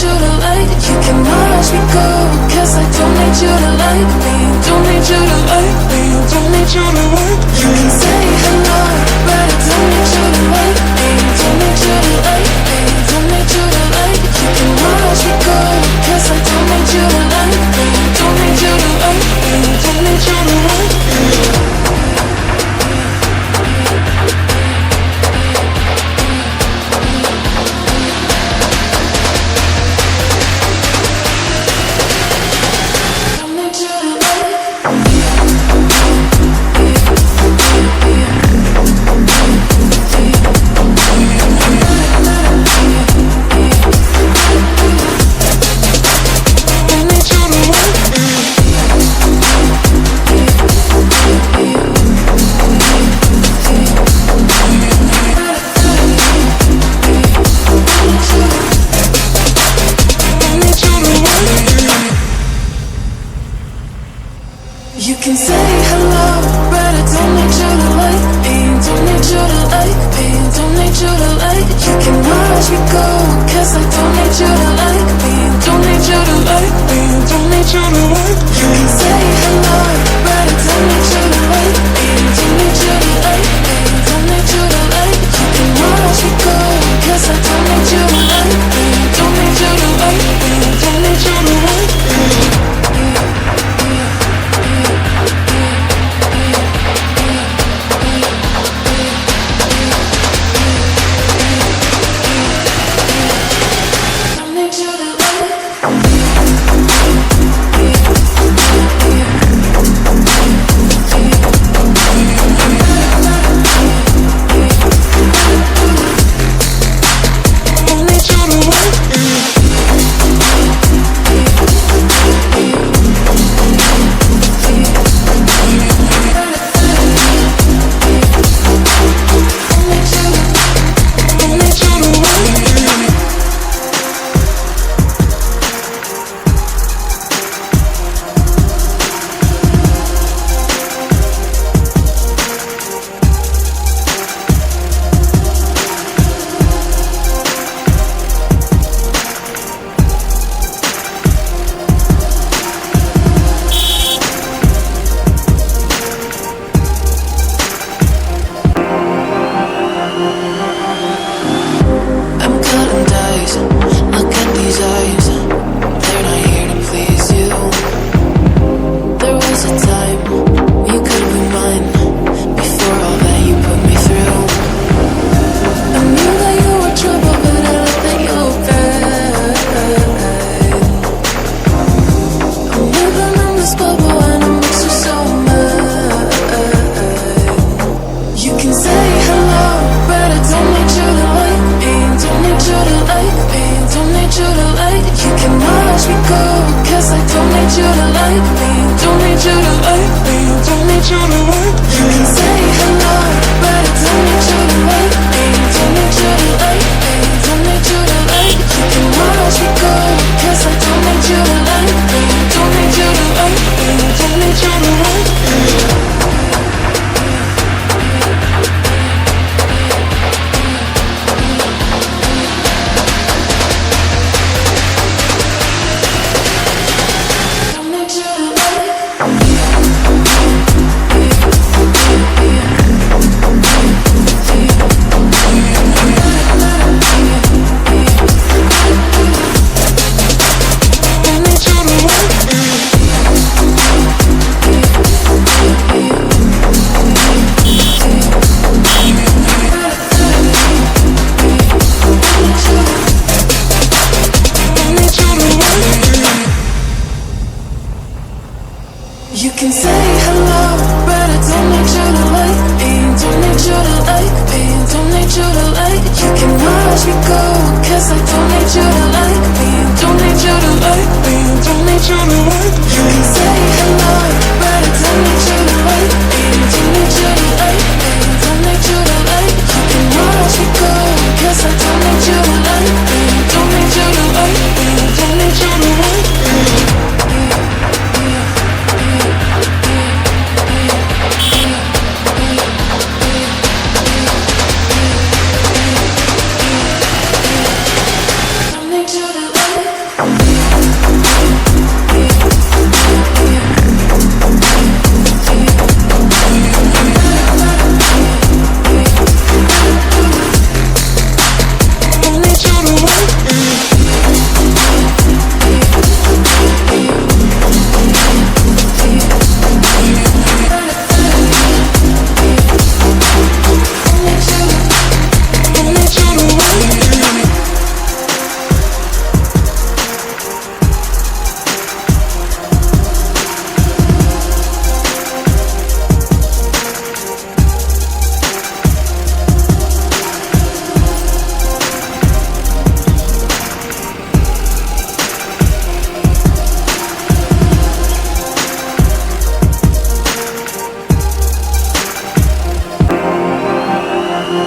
you to like. You can watch me go, 'cause I don't need you to like me. Don't need you to like me. Don't need you to like me. You can say hello, but I don't need you to like me. Don't need you to like me. Don't need you to like. You can watch me go, 'cause I don't need you to like me. Don't need you to like me. Don't need you to like me. You can say hello, but I don't need you to like me. Don't need you to like me. Don't need you to like. You can watch me go, 'cause I don't need you to like me. Don't need you to like me. Don't need you to like. You can say hello, but I don't need you to like me. Don't need you to like me. Don't need you to like. You can watch me go, 'cause I don't need you to like me. Don't need you to like me. Don't need you to like me. Make sure to like I'm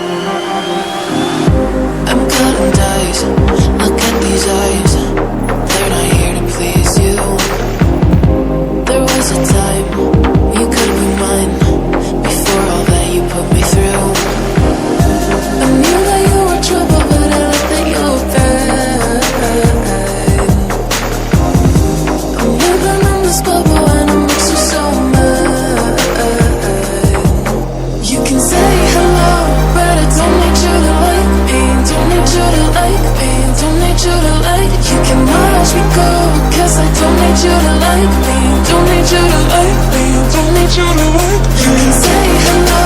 cutting dice, look at these eyes, they're not here to please you. There was a time you could be mine, before all that you put me through. I knew that you were trouble, but I like that you were bad. I'm living in this bubble and it makes you so mad. You can say hello, but I don't need you to like me. Don't need you to like me. Don't need you to like. You can watch me go, cause I don't need you to like me. Don't need you to like me. Don't need you to like me. You can say hello,